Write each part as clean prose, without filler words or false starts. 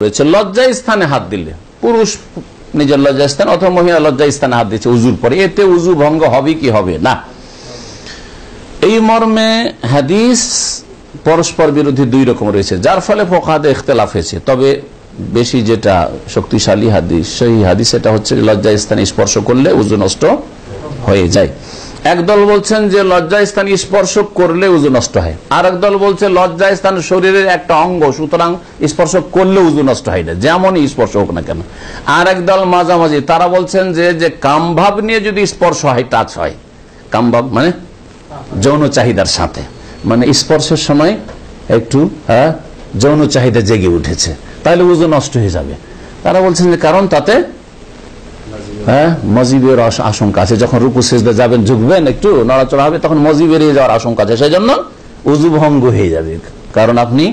রয়েছে লজ্জা স্থানে হাত দিলে, পুরুষ নিজের লজ্জা স্থান অথবা মহিলা লজ্জা স্থানে হাত দিচ্ছে উজুর পরে, এতে উজু ভঙ্গ হবে কি হবে না, এই মর্মে হাদিস পরস্পর বিরোধী দুই রকম রয়েছে, যার ফলে ফুকাহাদের ইখতিলাফ হয়েছে। তবে বেশি যেটা শক্তিশালী হাদিস, সেই হাদিস এটা হচ্ছে লজ্জা স্থানে স্পর্শ করলে উজু নষ্ট হয়ে যায়। একদল বলছেন যে লজ্জা স্থান স্পর্শ করলে উজু নষ্ট হয়, আর একদল বলছে লজ্জা স্থান শরীরের একটা অঙ্গ, সুতরাং স্পর্শ করলে উজু নষ্ট হয় না, যেমনই স্পর্শ হোক না কেন। আর একদল মাঝামাঝি, তারা বলছেন যে কামভাব নিয়ে যদি স্পর্শ হয়, টাচ হয়, কামভাব মানে যৌন চাহিদার সাথে, মানে স্পর্শের সময় একটু যৌন চাহিদা জেগে উঠেছে, তাহলে উজু নষ্ট হয়ে যাবে। তারা বলছেন যে কারণ তাতে মজিবের আশঙ্কা আছে, যখন রুকু সিজদা যাবেন, ঝুঁকবেন, একটু নড়াচড়া হবে, তখন মজি বেরিয়ে যাওয়ার আশঙ্কা আছে, সেই জন্য উজু ভঙ্গ হয়ে যাবে। কারণ আপনি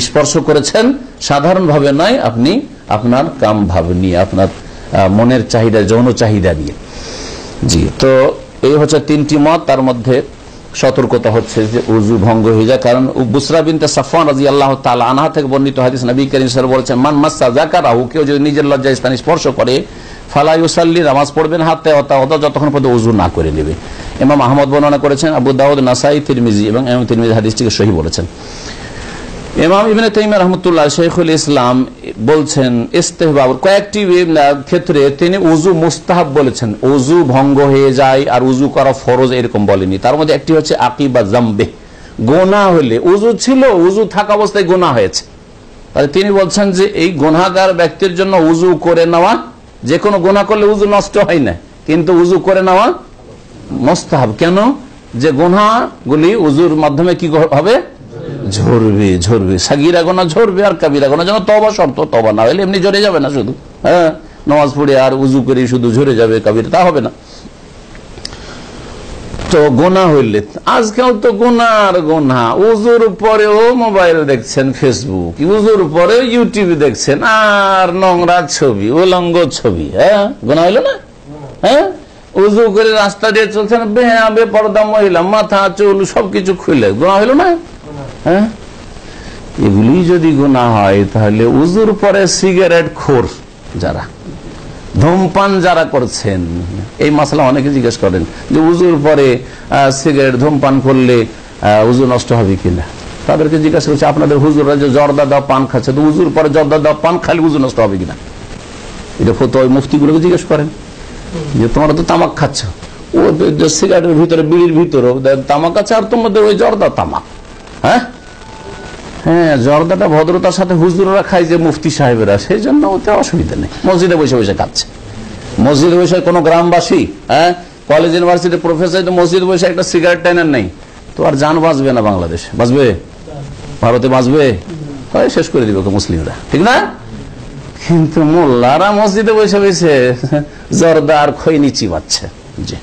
স্পর্শ করেছেন সাধারণ ভাবে নয়, আপনি আপনার কাম ভাব নিয়ে, আপনার মনের চাহিদা, যৌন চাহিদা নিয়ে। জি, তো এই হচ্ছে তিনটি মত। তার মধ্যে সতর্কতা হচ্ছে যে উজু ভঙ্গ হয়ে যায়, কারণ বুসরা বিনতে সাফওয়ান রাদিয়াল্লাহু তাআলা আনহা থেকে বর্ণিত হাদিস, নবী করিম সাল্লাল্লাহু আলাইহি ওয়াসাল্লাম বলেছেন, মান মাসসা যাকারাহু, কেউ যদি নিজের লজ্জা স্থান স্পর্শ করে, ফালা ইউসাল্লি, নামাজ পড়বেন হাতে যতক্ষণ পর্যন্ত উজু না করে নেবে। ইমাম আহমদ বর্ণনা করেছেন, আবু দাউদ, নাসাই, তিরমিজি এবং ইমাম তিরমিজি হাদিসটিকে সহিহ বলেছেন। ইমাম ইবনে তাইমিয়া রাহমাতুল্লাহ শাইখুল ইসলাম বলছেন ইস্তেহবাব, কয়েকটি ক্ষেত্রে তিনি উজু মুস্তাহাব বলেছেন, উজু ভঙ্গ হয়ে যায় আর উজু করা ফরজ এরকম বলেনি। তার মধ্যে একটি হচ্ছে আকিবা জামবে, গুনাহ হলে, উজু ছিল, উজু থাকা অবস্থায় গুনাহ হয়েছে, তাহলে তিনি বলছেন যে এই গুনাহগার ব্যক্তির জন্য উজু করে নেওয়া, যে কোনো গুনাহ করলে উজু নষ্ট হয় না, কিন্তু উজু করে নেওয়া মুস্তাহাব। কেন? যে গুনাহগুলি উজুর মাধ্যমে কি হবে, ঝরবে, ঝরবে, সাগীরা গুনাহ ঝরবে, আর কাবীরা গুনাহ যেন তওবা শর্ত, তওবা না হলে এমনি ঝরে যাবে না, শুধু নামাজ পড়ে আর উজু করে শুধু ঝরে যাবে কাবীরা, তা হবে না। তো গুনাহ হইলে, আজকাল তো গুনার গুনাহ, উজুর পরেও মোবাইল দেখছেন, ফেসবুক, উজুর পরে ইউটিউব দেখছেন, আর নোংরা ছবি, উলঙ্গ ছবি, গুনাহ হইল না? উজু করে রাস্তা দিয়ে চলছেন, বেপরদা মহিলা, মাথা চুল সবকিছু খুলে, গুনাহ হইল না? এগুলি যদি গুনাহ হয়, তাহলে উজুর পরে সিগারেট খোর যারা, ধূমপান যারা করছেন, এই মাসলা অনেকে জিজ্ঞেস করেন যে উজুর পরে সিগারেট ধূমপান করলে উজু নষ্ট হবে কিনা। তাদেরকে জিজ্ঞাসা করছে, আপনাদের হুজুররা যে জর্দা দাও পান খাচ্ছে, তো উজুর পরে জর্দা দাও পান খালি উজু নষ্ট হবে কিনা? এটা ফতোয়া মুফতিগুলোকে জিজ্ঞেস করেন যে তোমরা তো তামাক খাচ্ছ, ও সিগারেটের ভিতরে, বিড়ির ভিতরে তামাক আছে, আর তোমাদের ওই জর্দা তামাক। হ্যাঁ, জর্দাটা ভদ্রতার সাথে হুজুররা খায় যে মুফতি সাহেবেরা, সেই জন্য ওতে অসুবিধা নেই, মসজিদে বসে বসে খাচ্ছে। মসজিদে বসে কোনো গ্রামবাসী, কলেজ ইউনিভার্সিটির প্রফেসর মসজিদে বসে একটা সিগারেট টাইনার নেই, তো আর জান বাঁচবে না, বাংলাদেশ বাঁচবে, ভারতে বাঁচবে, শেষ করে দিবে মুসলিমরা, ঠিক না? কিন্তু মোল্লারা মসজিদে বসে বসে জর্দা আর খৈনি চিবাচ্ছে। জি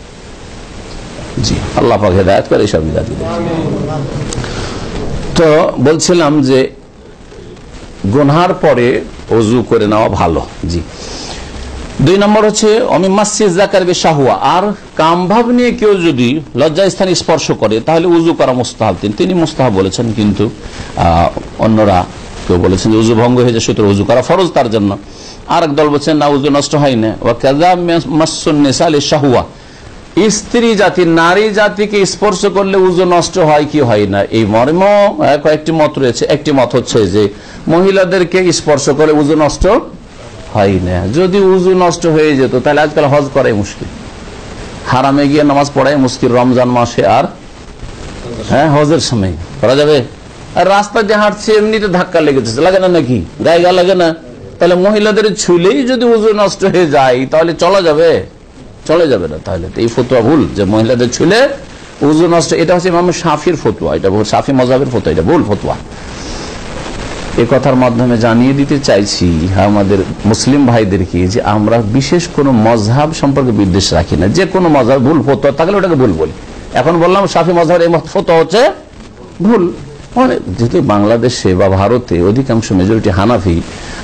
জি, আল্লাহ পাক হেদায়েত করে এইসব বিদাতীদের। তো বলছিলাম যে গুনহার পরে ওযু করে নেওয়া ভালো। জি, 2 নম্বর হচ্ছে অমিমাসসিজ যাকার বিশাহওয়া, আর কামভাব নিয়ে কেউ যদি লজ্জা স্থান স্পর্শ করে, তাহলে উযু করা মুস্তাহাব। তিনি মুস্তাহাব বলেছেন, কিন্তু অন্যরা কেউ বলেছেন যে উযু ভঙ্গ হয়ে যায়, সুতরাং উযু করা ফরজ তার জন্য। আর এক দল বলছেন না, উযু নষ্ট হয় না। ওয়া কাযা মাসসুন নিসা লিশাহওয়া, স্ত্রী জাতি, নারী জাতিকে স্পর্শ করলে উযু নষ্ট হয় কি হয় না, এই মর্মে কয়েকটি মত রয়েছে। একটি মত হচ্ছে যে মহিলাদেরকে স্পর্শ করে উযু নষ্ট হয় না। যদি উযু নষ্ট হয়ে যেত, তাহলে আজকাল হজ করাই মুশকিল, হারামে গিয়ে নামাজ পড়াই মুশকিল, রমজান মাসে আর হজের সময় করা যাবে। আর রাস্তা দিয়ে হাঁটছে, এমনিতে ধাক্কা লেগেছে, লাগে না নাকি, গায়ে গা লাগে না? তাহলে মহিলাদের ছুলেই যদি উযু নষ্ট হয়ে যায়, তাহলে চলা যাবে? চলে যাবে না। তাহলে এই ফতোয়া ভুল, যে মহিলাদের ছুলে উযু নষ্ট, এটা হচ্ছে ইমাম শাফির ফতোয়া, এটা শাফি মাযহাবের ফতোয়া, এটা ভুল ফতোয়া। এই কথার মাধ্যমে জানিয়ে দিতে চাইছি আমাদের মুসলিম ভাইদেরকে যে আমরা বিশেষ কোনো মযহাব সম্পর্কে বিদ্বেষ রাখি না। যে কোনো মযহাব ভুল ফতোয়া থাকলে ওটাকে ভুল বলি। এখন বললাম শাফি মাযহাবের এই ফতোয়া হচ্ছে ভুল, মানে যেহেতু বাংলাদেশে বা ভারতে অধিকাংশ মেজরিটি হানাফি,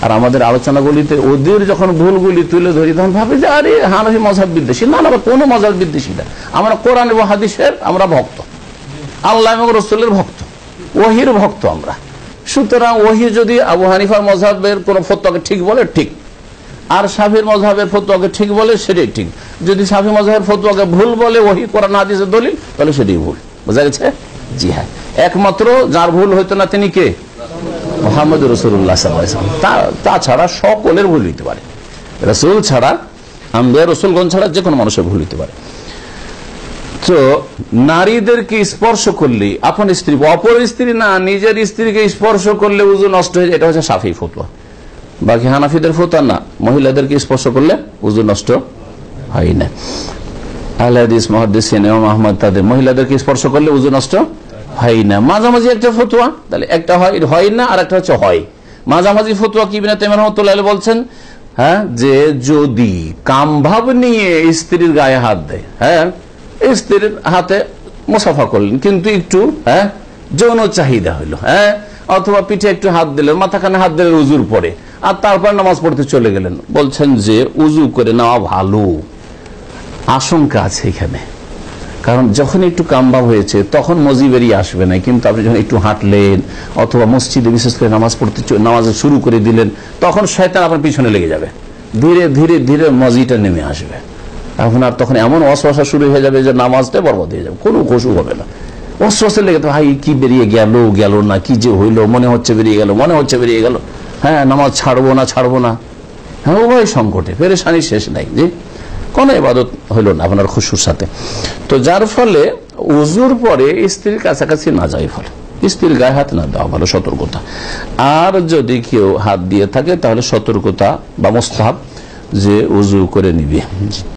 আর আমাদের আলোচনাগুলিতে ওদের যখন ভুলগুলি তুলে ধরি, তখন ভাবি যে আরে হানাফি মযহাব বিদ্বেষী। না, আমরা কোনো মযহাব বিদ্বেষী না, আমরা কোরআন এবং হাদিসের আমরা ভক্ত, আল্লাহ এবং রাসূলের ভক্ত, ওহীর ভক্ত আমরা। সুতরাং ওহি যদি আবু হানিফার মযহাবের কোন ফতোয়াকে ঠিক বলে ঠিক, আর শাফির মযহাবের ফতোয়াকে ঠিক বলে সেটাই ঠিক। যদি শাফি মযহাবের ফতোয়াকে ভুল বলে ওহি কোরআন হাদিসের দলিল, তাহলে সেটাই ভুল। বোঝা গেছে? জি হ্যাঁ, একমাত্র যার ভুল হইতো না তিনি কে? মুহাম্মদ রাসূলুল্লাহ সাল্লাল্লাহু আলাইহি ওয়াসাল্লাম। তাছাড়া সকলের ভুল হইতে পারে, রাসূল ছাড়া, আম্বিয়া রাসূলগণ ছাড়া যে কোনো মানুষের ভুল হইতে পারে। তো নারীদেরকে স্পর্শ করলে, আপন স্ত্রী, অপর স্ত্রী না, নিজের স্ত্রীকে স্পর্শ করলে উযু নষ্ট হয়ে যায়, এটা হচ্ছে শাফি ফতোয়া। বাকি হানাফিদের ফতোয়া না, মহিলাদেরকে স্পর্শ করলে উযু নষ্ট হয় না। আহলে হাদিস মুহাদ্দিসিন ইমাম আহমদ তাদের মহিলাদেরকে স্পর্শ করলে উযু নষ্ট হয় না। মাঝামাঝি একটা ফতোয়া, তাহলে একটা হয় না আর একটা হচ্ছে হয়। মাঝামাঝি ফতোয়া কি? ইবনে তাইমিয়া রাহমাতুল্লাহ আলাইহি বলছেন, হ্যাঁ, যে যদি কামভাব নিয়ে স্ত্রীর গায়ে হাত দেয়, হ্যাঁ, স্ত্রীর হাতে মুসাফা করলেন কিন্তু একটু যৌন চাহিদা হইলো, হ্যাঁ, অথবা পিঠে একটু হাত দিলেন, মাথাখানে হাত দিলেন উজুর পরে, আর তারপর নামাজ পড়তে চলে গেলেন, বলছেন যে উজু করে নেওয়া ভালো। আশঙ্কা আছে এখানে, কারণ যখন একটু কামভাব হয়েছে তখন মজি বেরিয়ে আসবে না, কিন্তু আপনি যখন একটু হাঁটলেন অথবা মসজিদে বিশেষ করে নামাজ শুরু করে দিলেন, তখন শয়তান আপনার পিছনে লেগে যাবে, ধীরে ধীরে ধীরে মজিটা নেমে আসবে। এখন আর তখন এমন ওয়াসওয়াসা শুরু হয়ে যাবে যে নামাজটা বরবাদ হয়ে যাবে, কোনো খুশু হবে না। ওয়াসওয়াসা লেগে তো ভাই কি বেরিয়ে গেল না, কি যে হইলো, মনে হচ্ছে বেরিয়ে গেল, হ্যাঁ, নামাজ ছাড়বো না, হ্যাঁ, উভয় সংকটে পেরেশানি শেষ নাই, যে কোনো ইবাদত হইল না আপনার খুশুর সাথে। তো যার ফলে উজুর পরে স্ত্রীর কাছাকাছি না যায়, ফলে স্ত্রীর গায়ে হাত না দেওয়া ভালো, সতর্কতা। আর যদি কেউ হাত দিয়ে থাকে তাহলে সতর্কতা বা মুস্তাহাব যে উজু করে নিবে।